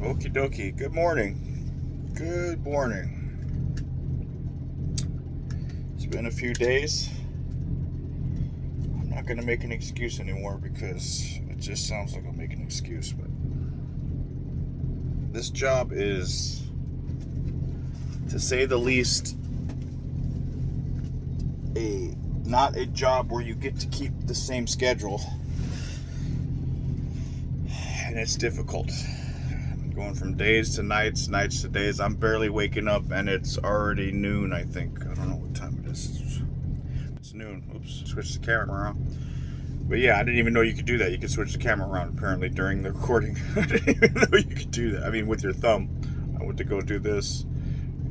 Okie dokie. Good morning. Good morning. It's been a few days. I'm not going to make an excuse anymore because it just sounds like I'll make an excuse. But this job is, to say the least, not a job where you get to keep the same schedule. And it's difficult. Going from days to nights, nights to days. I'm barely waking up and it's already noon, I think. I don't know what time it is. It's noon. Oops, switch the camera around. But yeah, I didn't even know you could do that. You could switch the camera around apparently during the recording. I didn't even know you could do that. I mean, with your thumb. I went to go do this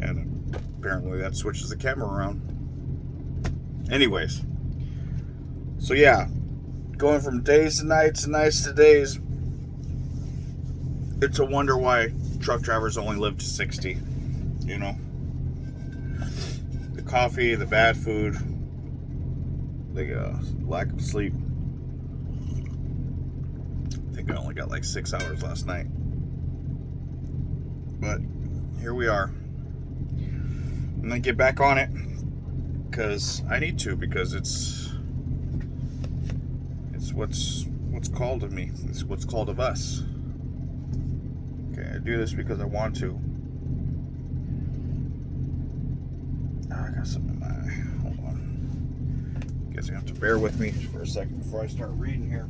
and apparently that switches the camera around. Anyways. So yeah, going from days to nights and nights to days. It's a wonder why truck drivers only live to 60, you know. The coffee, the bad food, the lack of sleep. I think I only got like 6 hours last night. But here we are. I'm going to get back on it because I need to, because it's what's called of me. It's what's called of us. Okay, I do this because I want to. Oh, I got something in my eye. Hold on. Guess you have to bear with me for a second before I start reading here.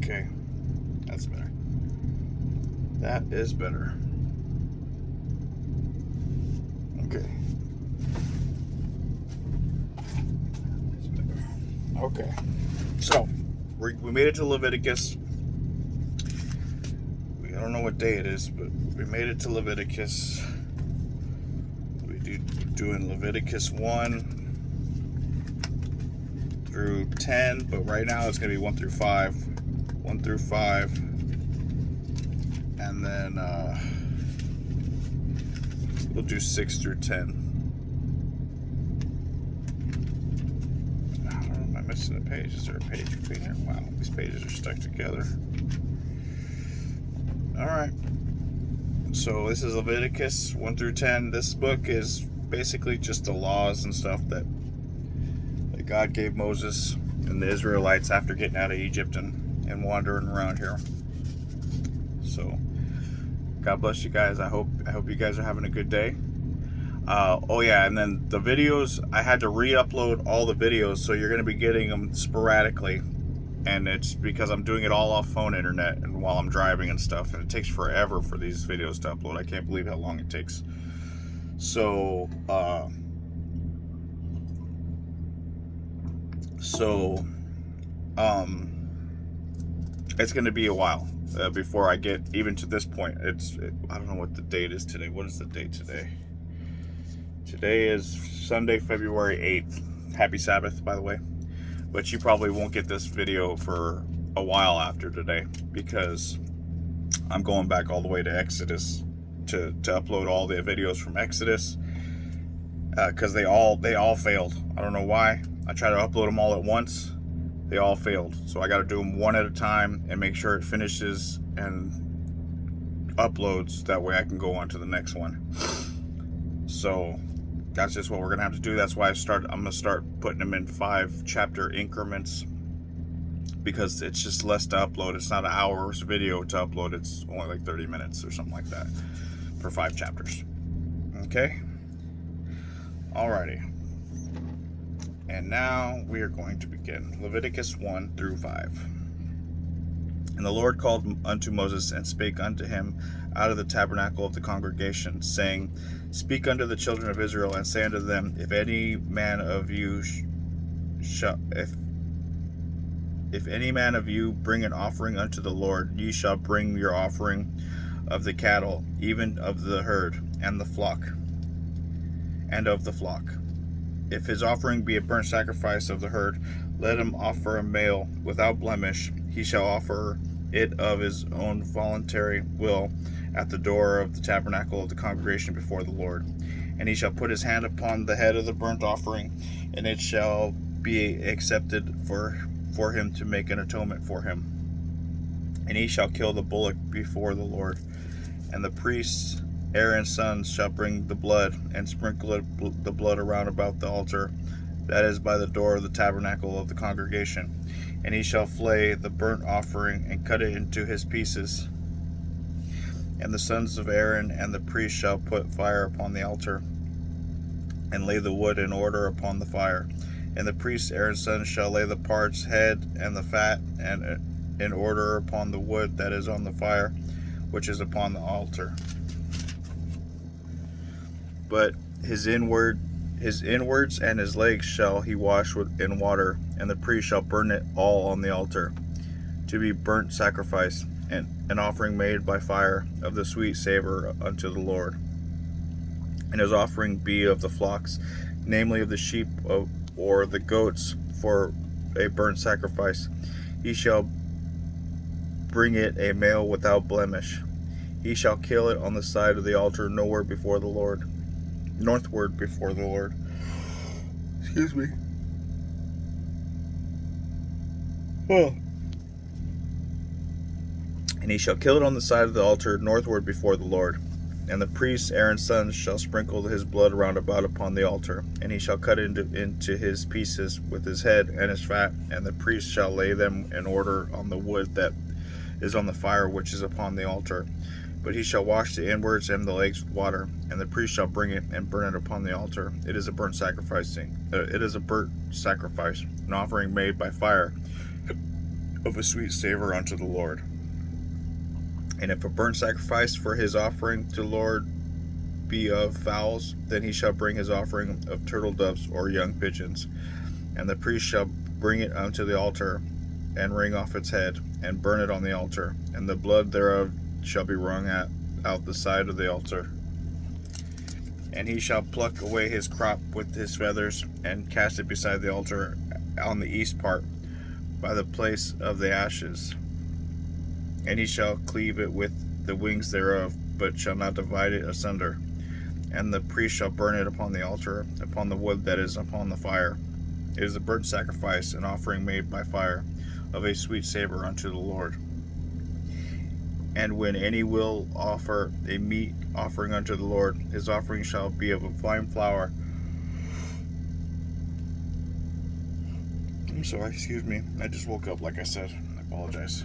Okay, that's better. That is better. Okay. That's better. Okay. So, we made it to Leviticus. I don't know what day it is, but we made it to Leviticus. We're doing Leviticus 1 through 10, but right now it's going to be 1 through 5. 1 through 5. And then we'll do 6 through 10. I don't know, am I missing a page? Is there a page between here? Wow, these pages are stuck together. Alright. So this is Leviticus 1 through 10. This book is basically just the laws and stuff that God gave Moses and the Israelites after getting out of Egypt and wandering around here. So God bless you guys. I hope you guys are having a good day. Oh yeah, and then the videos, I had to re-upload all the videos, so you're going to be getting them sporadically, and it's because I'm doing it all off phone internet and while I'm driving and stuff, and it takes forever for these videos to upload. I can't believe how long it takes. So it's going to be a while before I get even to this point. I don't know what the date is today. What is the date today? Today is Sunday, February 8th. Happy Sabbath, by the way. But you probably won't get this video for a while after today because I'm going back all the way to Exodus to upload all the videos from Exodus because they all failed. I don't know why. I tried to upload them all at once. They all failed. So I got to do them one at a time and make sure it finishes and uploads. That way I can go on to the next one. So that's just what we're going to have to do. That's why I'm going to start putting them in 5-chapter increments because it's just less to upload. It's not an hour's video to upload. It's only like 30 minutes or something like that for 5 chapters. Okay? Alrighty. And now we are going to begin Leviticus 1 through 5. And the Lord called unto Moses and spake unto him out of the tabernacle of the congregation, saying, Speak unto the children of Israel, and say unto them, If any man of you if any man of you bring an offering unto the Lord, ye shall bring your offering of the cattle, even of the herd, and of the flock. If his offering be a burnt sacrifice of the herd, let him offer a male without blemish. He shall offer it of his own voluntary will at the door of the tabernacle of the congregation before the Lord. And he shall put his hand upon the head of the burnt offering, and it shall be accepted for him to make an atonement for him. And he shall kill the bullock before the Lord. And the priests, Aaron's sons, shall bring the blood and sprinkle the blood around about the altar that is by the door of the tabernacle of the congregation. And he shall flay the burnt offering and cut it into his pieces. And the sons of Aaron and the priest shall put fire upon the altar and lay the wood in order upon the fire. And the priest Aaron's son shall lay the parts, head, and the fat, and in order upon the wood that is on the fire, which is upon the altar. But his inwards and his legs shall he wash in water, and the priest shall burn it all on the altar, to be burnt sacrifice, and an offering made by fire of the sweet savor unto the Lord. And his offering be of the flocks, namely of the sheep or the goats, for a burnt sacrifice. He shall bring it a male without blemish. He shall kill it on the side of the altar northward before the Lord. Excuse me. Oh. And he shall kill it on the side of the altar northward before the Lord. And the priest Aaron's sons shall sprinkle his blood round about upon the altar, and he shall cut it into his pieces with his head and his fat, and the priest shall lay them in order on the wood that is on the fire which is upon the altar. But he shall wash the inwards and the legs with water, and the priest shall bring it and burn it upon the altar. It is a burnt sacrifice, an offering made by fire of a sweet savor unto the Lord. And if a burnt sacrifice for his offering to the Lord be of fowls, then he shall bring his offering of turtle doves or young pigeons. And the priest shall bring it unto the altar, and wring off its head, and burn it on the altar. And the blood thereof shall be wrung out the side of the altar. And he shall pluck away his crop with his feathers, and cast it beside the altar on the east part, by the place of the ashes. And he shall cleave it with the wings thereof, but shall not divide it asunder. And the priest shall burn it upon the altar, upon the wood that is upon the fire. It is a burnt sacrifice, an offering made by fire, of a sweet savor unto the Lord. And when any will offer a meat offering unto the Lord, his offering shall be of a fine flour. I'm sorry, excuse me. I just woke up, like I said. I apologize.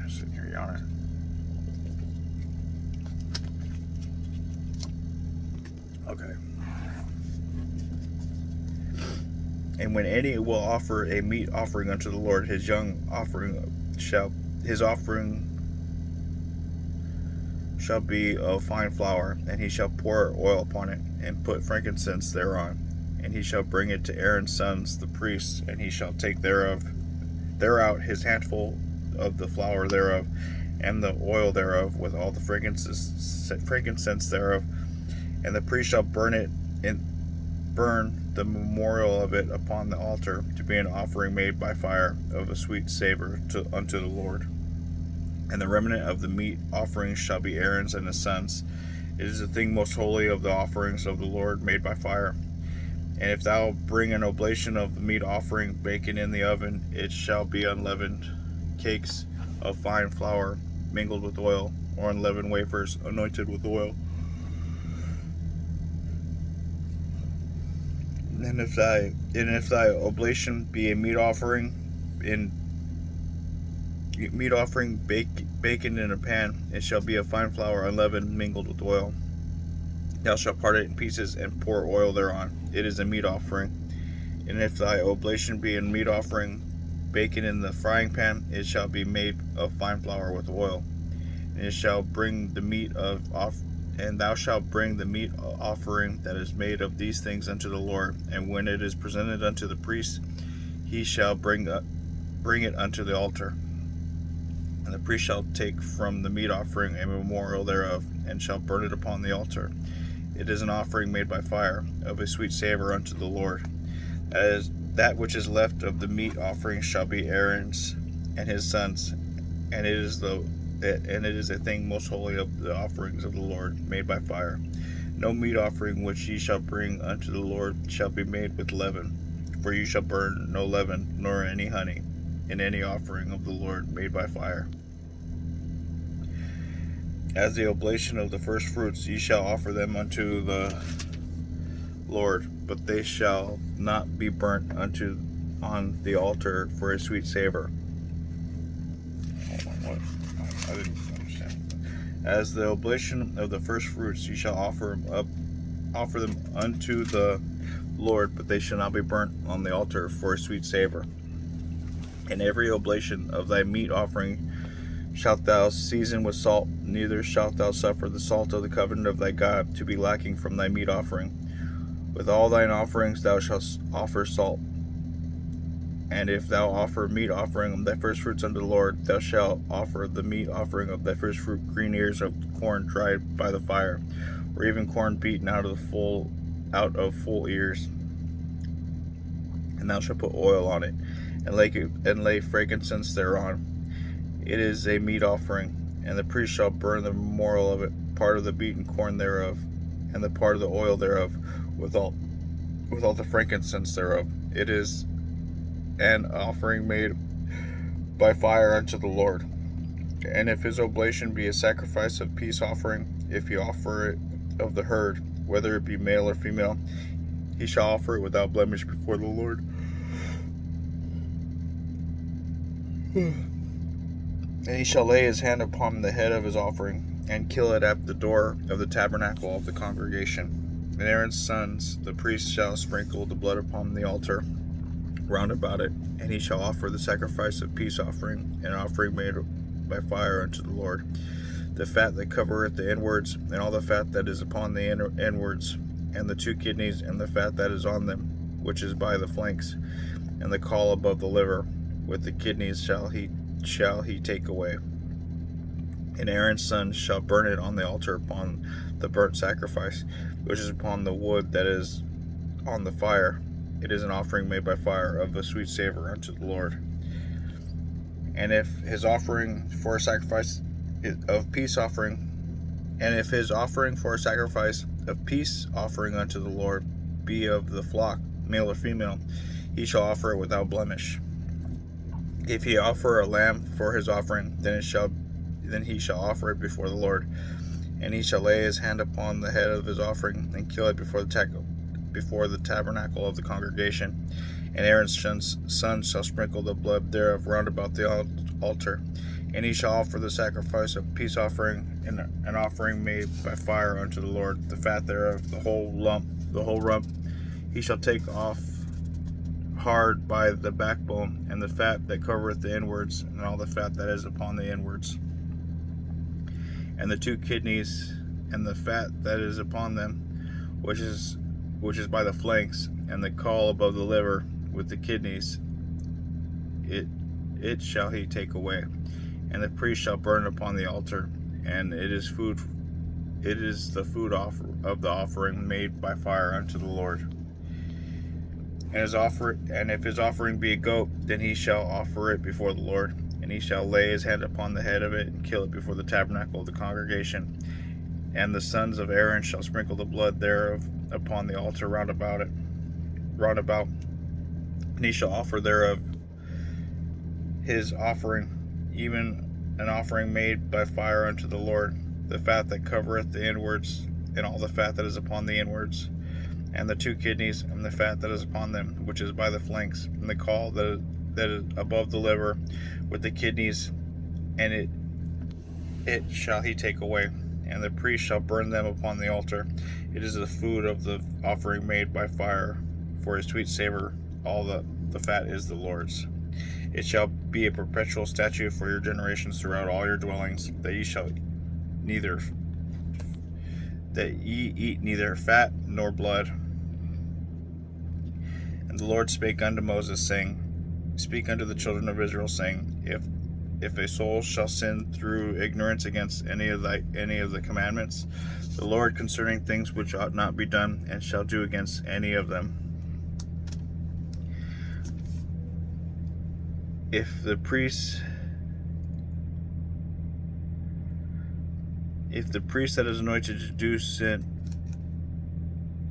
Sitting here yawning. Okay. And when any will offer a meat offering unto the Lord, his offering shall be of fine flour, and he shall pour oil upon it, and put frankincense thereon. And he shall bring it to Aaron's sons, the priests, and he shall take thereout his handful of the flour thereof, and the oil thereof, with all the frankincense thereof. And the priest shall burn the memorial of it upon the altar, to be an offering made by fire of a sweet savor unto the Lord. And the remnant of the meat offerings shall be Aaron's and his sons. It is the thing most holy of the offerings of the Lord made by fire. And if thou bring an oblation of the meat offering baken in the oven, it shall be unleavened cakes of fine flour mingled with oil, or unleavened wafers anointed with oil. And if thy oblation be a meat offering baken in a pan, it shall be of fine flour unleavened mingled with oil. Thou shalt part it in pieces and pour oil thereon. It is a meat offering. And if thy oblation be a meat offering baken in the frying pan, it shall be made of fine flour with oil. And thou shalt bring the meat offering that is made of these things unto the Lord. And when it is presented unto the priest, he shall bring it unto the altar. And the priest shall take from the meat offering a memorial thereof, and shall burn it upon the altar. It is an offering made by fire, of a sweet savor unto the Lord. As that which is left of the meat offering shall be Aaron's and his sons, and it is a thing most holy of the offerings of the Lord, made by fire. No meat offering which ye shall bring unto the Lord shall be made with leaven, for you shall burn no leaven nor any honey in any offering of the Lord made by fire. As the oblation of the first fruits, ye shall offer them unto the Lord, but they shall not be burnt on the altar for a sweet savor. Hold on, what? I didn't understand. As the oblation of the first fruits, ye shall offer them unto the Lord, but they shall not be burnt on the altar for a sweet savor. And every oblation of thy meat offering shalt thou season with salt, neither shalt thou suffer the salt of the covenant of thy God to be lacking from thy meat offering. With all thine offerings thou shalt offer salt. And if thou offer meat offering of thy first fruits unto the Lord, thou shalt offer the meat offering of thy first fruit green ears of corn dried by the fire, or even corn beaten out of full ears. And thou shalt put oil on it, and lay frankincense thereon. It is a meat offering, and the priest shall burn the memorial of it, part of the beaten corn thereof, and the part of the oil thereof, with all the frankincense thereof. It is an offering made by fire unto the Lord. And if his oblation be a sacrifice of peace offering, if he offer it of the herd, whether it be male or female, he shall offer it without blemish before the Lord. And he shall lay his hand upon the head of his offering, and kill it at the door of the tabernacle of the congregation. And Aaron's sons, the priests, shall sprinkle the blood upon the altar round about it, and he shall offer the sacrifice of peace offering, an offering made by fire unto the Lord. The fat that covereth the inwards, and all the fat that is upon the inwards, and the 2 kidneys, and the fat that is on them, which is by the flanks, and the caul above the liver, with the kidneys shall he take away. And Aaron's son shall burn it on the altar upon the burnt sacrifice, which is upon the wood that is on the fire. It is an offering made by fire, of a sweet savor unto the Lord. And if his offering for a sacrifice of peace offering, unto the Lord be of the flock, male or female, he shall offer it without blemish. If he offer a lamb for his offering, then he shall offer it before the Lord. And he shall lay his hand upon the head of his offering, and kill it before the tabernacle of the congregation. And Aaron's sons shall sprinkle the blood thereof round about the altar. And he shall offer the sacrifice of peace offering, and an offering made by fire unto the Lord. The fat thereof, the whole rump, he shall take off hard by the backbone, and the fat that covereth the inwards, and all the fat that is upon the inwards, and the 2 kidneys, and the fat that is upon them, which is by the flanks, and the caul above the liver, with the kidneys, it shall he take away. And the priest shall burn it upon the altar, and it is the food of the offering made by fire unto the Lord. And if his offering be a goat, then he shall offer it before the Lord, and he shall lay his hand upon the head of it, and kill it before the tabernacle of the congregation. And the sons of Aaron shall sprinkle the blood thereof upon the altar round about. And he shall offer thereof his offering, even an offering made by fire unto the Lord, the fat that covereth the inwards, and all the fat that is upon the inwards, and the 2 kidneys, and the fat that is upon them, which is by the flanks, and the caul that is above the liver, with the kidneys, and it shall he take away. And the priest shall burn them upon the altar. It is the food of the offering made by fire, for a sweet savor. All the fat is the Lord's. It shall be a perpetual statute for your generations throughout all your dwellings, that ye eat neither fat nor blood. And the Lord spake unto Moses, saying, Speak unto the children of Israel, saying, if a soul shall sin through ignorance against any of the commandments, the Lord concerning things which ought not be done, and shall do against any of them. If the priest that is anointed to do sin,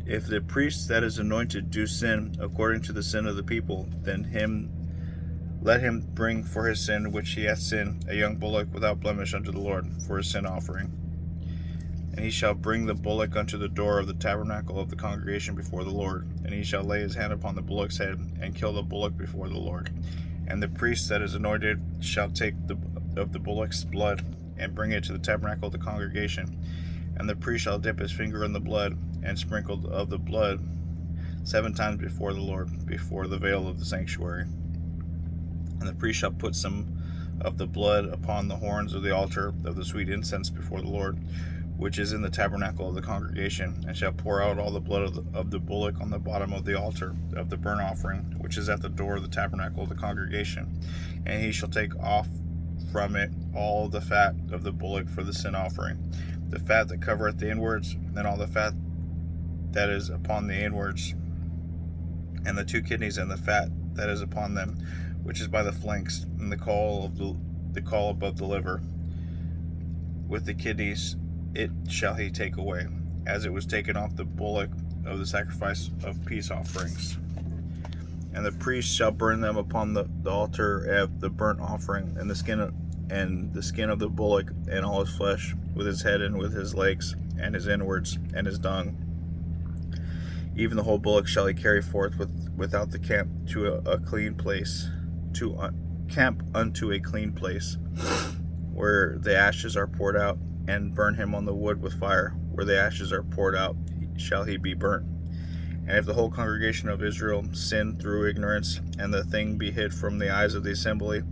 if the priest that is anointed do sin according to the sin of the people, then let him bring for his sin which he hath sinned a young bullock without blemish unto the Lord for a sin offering. And he shall bring the bullock unto the door of the tabernacle of the congregation before the Lord. And he shall lay his hand upon the bullock's head, and kill the bullock before the Lord. And the priest that is anointed shall take of the bullock's blood, and bring it to the tabernacle of the congregation. And the priest shall dip his finger in the blood, and sprinkle of the blood 7 times before the Lord, before the veil of the sanctuary. And the priest shall put some of the blood upon the horns of the altar of the sweet incense before the Lord, which is in the tabernacle of the congregation, and shall pour out all the blood of the bullock on the bottom of the altar of the burnt offering, which is at the door of the tabernacle of the congregation. And he shall take off from it all the fat of the bullock for the sin offering, the fat that covereth the inwards, and all the fat that is upon the inwards, and the 2 kidneys, and the fat that is upon them, which is by the flanks, and the caul above the liver. With the kidneys it shall he take away, as it was taken off the bullock of the sacrifice of peace offerings. And the priest shall burn them upon the altar of the burnt offering, and the skin of the bullock, and all his flesh, with his head, and with his legs, and his inwards, and his dung. Even the whole bullock shall he carry forth without the camp to a clean place, camp unto a clean place, where the ashes are poured out, and burn him on the wood with fire. Where the ashes are poured out shall he be burnt. And if the whole congregation of Israel sin through ignorance, and the thing be hid from the eyes of the assembly,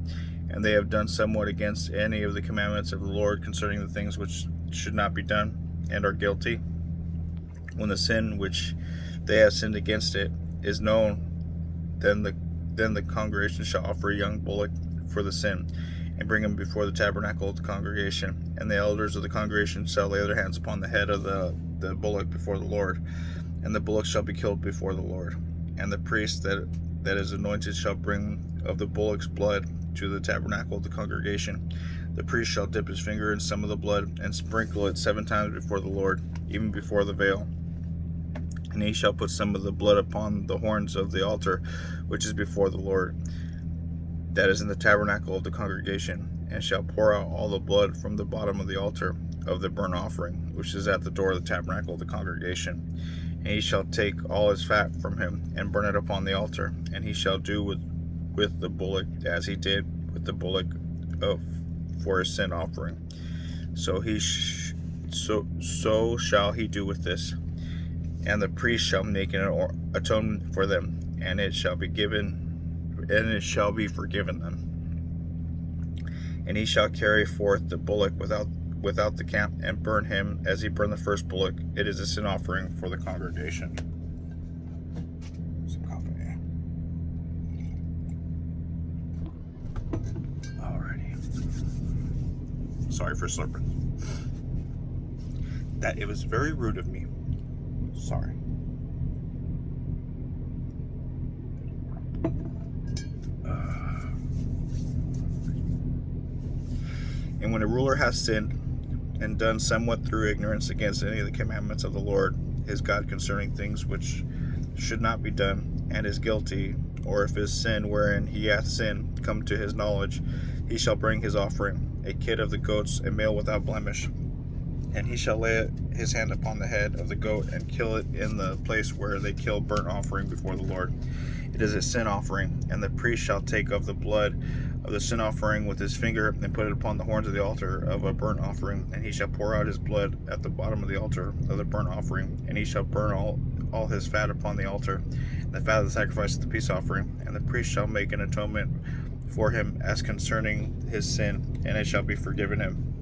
and they have done somewhat against any of the commandments of the Lord concerning the things which should not be done, and are guilty, when the sin which they have sinned against it is known, then the congregation shall offer a young bullock for the sin, and bring him before the tabernacle of the congregation. And the elders of the congregation shall lay their hands upon the head of the bullock before the Lord, and the bullock shall be killed before the Lord. And the priest that is anointed shall bring of the bullock's blood to the tabernacle of the congregation. The priest shall dip his finger in some of the blood, and sprinkle it 7 times before the Lord, even before the veil. And he shall put some of the blood upon the horns of the altar, which is before the Lord, that is in the tabernacle of the congregation, and shall pour out all the blood from the bottom of the altar of the burnt offering, which is at the door of the tabernacle of the congregation. And he shall take all his fat from him, and burn it upon the altar. And he shall do with the bullock as he did with the bullock for his sin offering. So shall he do with this. And the priest shall make an atonement for them, and it shall be forgiven them. And he shall carry forth the bullock without the camp, and burn him as he burned the first bullock. It is a sin offering for the congregation. Some coffee. Alrighty. Sorry for slurping. It was very rude of me. Sorry. And when a ruler has sinned, and done somewhat through ignorance against any of the commandments of the Lord his God concerning things which should not be done, and is guilty, or if his sin wherein he hath sinned come to his knowledge, he shall bring his offering, a kid of the goats, a male without blemish. And he shall lay his hand upon the head of the goat, and kill it in the place where they kill burnt offering before the Lord. It is a sin offering. And the priest shall take of the blood of the sin offering with his finger, and put it upon the horns of the altar of a burnt offering. And he shall pour out his blood at the bottom of the altar of the burnt offering. And he shall burn all his fat upon the altar, and the fat of the sacrifice of the peace offering. And the priest shall make an atonement for him as concerning his sin, and it shall be forgiven him.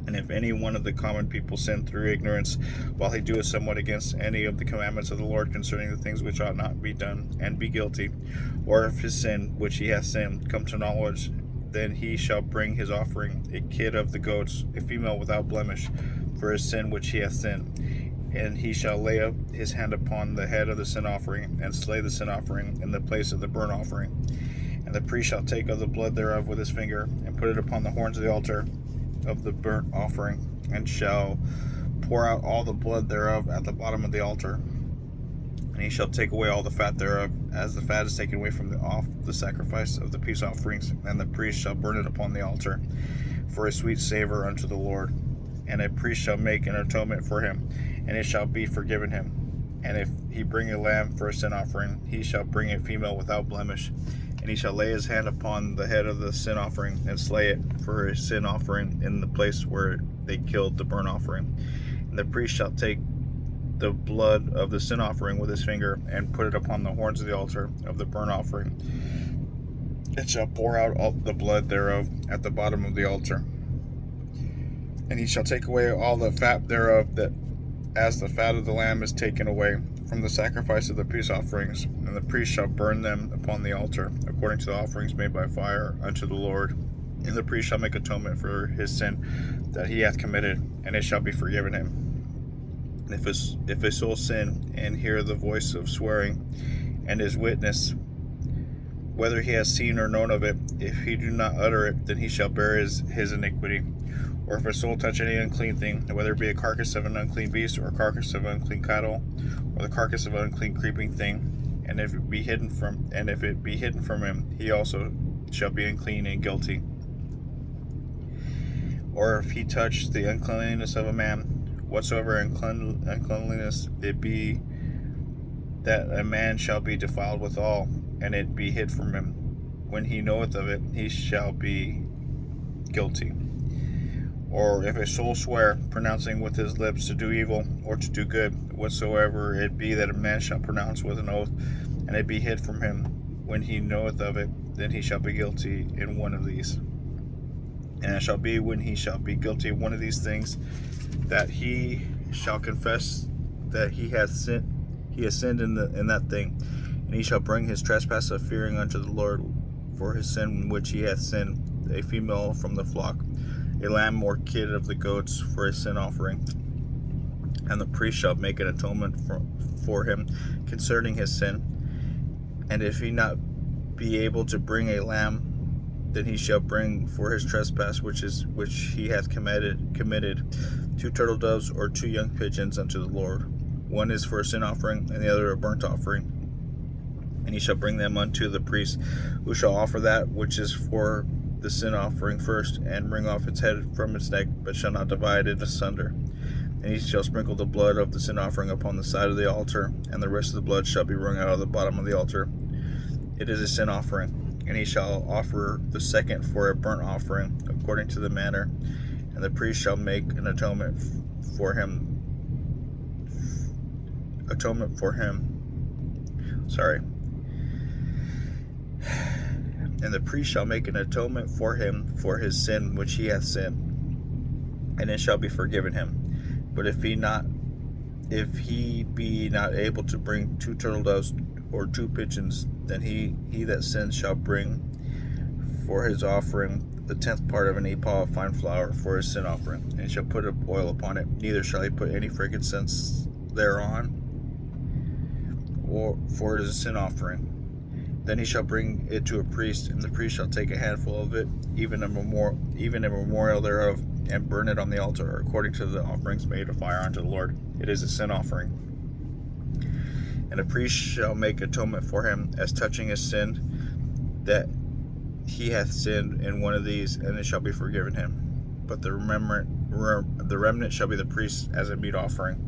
And if any one of the common people sin through ignorance, while he doeth somewhat against any of the commandments of the Lord concerning the things which ought not be done, and be guilty, or if his sin which he hath sinned come to knowledge, then he shall bring his offering, a kid of the goats, a female without blemish, for his sin which he hath sinned. And he shall lay up his hand upon the head of the sin offering, and slay the sin offering in the place of the burnt offering. And the priest shall take of the blood thereof with his finger, and put it upon the horns of the altar of the burnt offering, and shall pour out all the blood thereof at the bottom of the altar. And he shall take away all the fat thereof, as the fat is taken away from off the sacrifice of the peace offerings, and the priest shall burn it upon the altar for a sweet savor unto the Lord. And a priest shall make an atonement for him, and it shall be forgiven him. And if he bring a lamb for a sin offering, he shall bring a female without blemish, and he shall lay his hand upon the head of the sin offering, and slay it for a sin offering in the place where they killed the burnt offering. And the priest shall take the blood of the sin offering with his finger, and put it upon the horns of the altar of the burnt offering. It shall pour out all the blood thereof at the bottom of the altar. And he shall take away all the fat thereof, that as the fat of the lamb is taken away from the sacrifice of the peace offerings. And the priest shall burn them upon the altar, according to the offerings made by fire unto the Lord. And the priest shall make atonement for his sin that he hath committed, and it shall be forgiven him. If a soul sin, and hear the voice of swearing, and is witness, whether he has seen or known of it, if he do not utter it, then he shall bear his iniquity. Or if a soul touch any unclean thing, whether it be a carcass of an unclean beast, or a carcass of an unclean cattle, or the carcass of an unclean creeping thing, and if it be hidden from him, he also shall be unclean and guilty. Or if he touch the uncleanness of a man, whatsoever uncleanliness it be, that a man shall be defiled withal, and it be hid from him, when he knoweth of it, he shall be guilty. Or if a soul swear, pronouncing with his lips to do evil, or to do good, whatsoever it be that a man shall pronounce with an oath, and it be hid from him, when he knoweth of it, then he shall be guilty in one of these. And it shall be, when he shall be guilty of one of these things, that he shall confess that he has sinned in that thing, and he shall bring his trespass of fearing unto the Lord for his sin which he hath sinned, a female from the flock, a lamb or kid of the goats for a sin offering. And the priest shall make an atonement for him concerning his sin. And if he not be able to bring a lamb, then he shall bring for his trespass which he hath committed 2 turtle doves or 2 young pigeons unto the Lord. One is for a sin offering, and the other a burnt offering. And he shall bring them unto the priest, who shall offer that which is for the sin offering first, and wring off its head from its neck, but shall not divide it asunder. And he shall sprinkle the blood of the sin offering upon the side of the altar, and the rest of the blood shall be wrung out of the bottom of the altar. It is a sin offering. And he shall offer the second for a burnt offering, according to the manner. And the priest shall make an atonement for him. And the priest shall make an atonement for him for his sin which he hath sinned, and it shall be forgiven him. But if he be not able to bring 2 turtle doves or 2 pigeons, then he that sins shall bring for his offering the 10th part of an ephah of fine flour for his sin offering, and he shall put oil upon it, neither shall he put any frankincense thereon, for it is a sin offering. Then he shall bring it to a priest, and the priest shall take a handful of it, even a memorial thereof, and burn it on the altar, according to the offerings made of fire unto the Lord. It is a sin offering. And a priest shall make atonement for him as touching his sin, that he hath sinned in one of these, and it shall be forgiven him. But the remnant shall be the priest as a meat offering.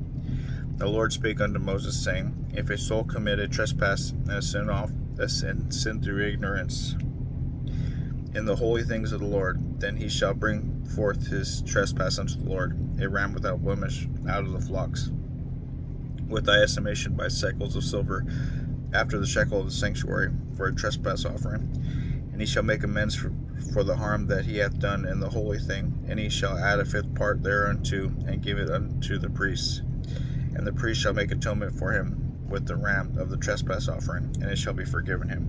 The Lord spake unto Moses, saying, If a soul commit a trespass and a sin through ignorance in the holy things of the Lord, then he shall bring forth his trespass unto the Lord, a ram without blemish out of the flocks, with thy estimation by shekels of silver, after the shekel of the sanctuary, for a trespass offering. And he shall make amends for the harm that he hath done in the holy thing, and he shall add a 5th part thereunto, and give it unto the priests. And the priest shall make atonement for him with the ram of the trespass offering, and it shall be forgiven him.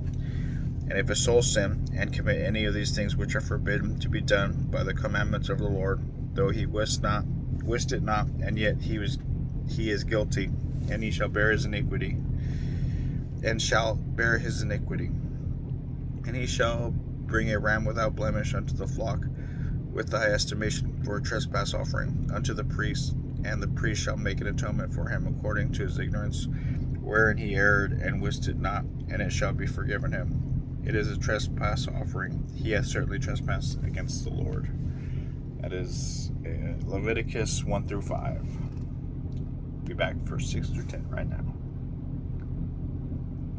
And if his soul sin, and commit any of these things which are forbidden to be done by the commandments of the Lord, though he wist it not, and yet he is guilty, and he shall bear his iniquity, and he shall bring a ram without blemish unto the flock, with thy estimation for a trespass offering unto the priest, and the priest shall make an atonement for him according to his ignorance, wherein he erred and wist it not, and it shall be forgiven him. It is a trespass offering. He hath certainly trespassed against the Lord. That is Leviticus 1 through 5. Be back for 6 through 10 right now.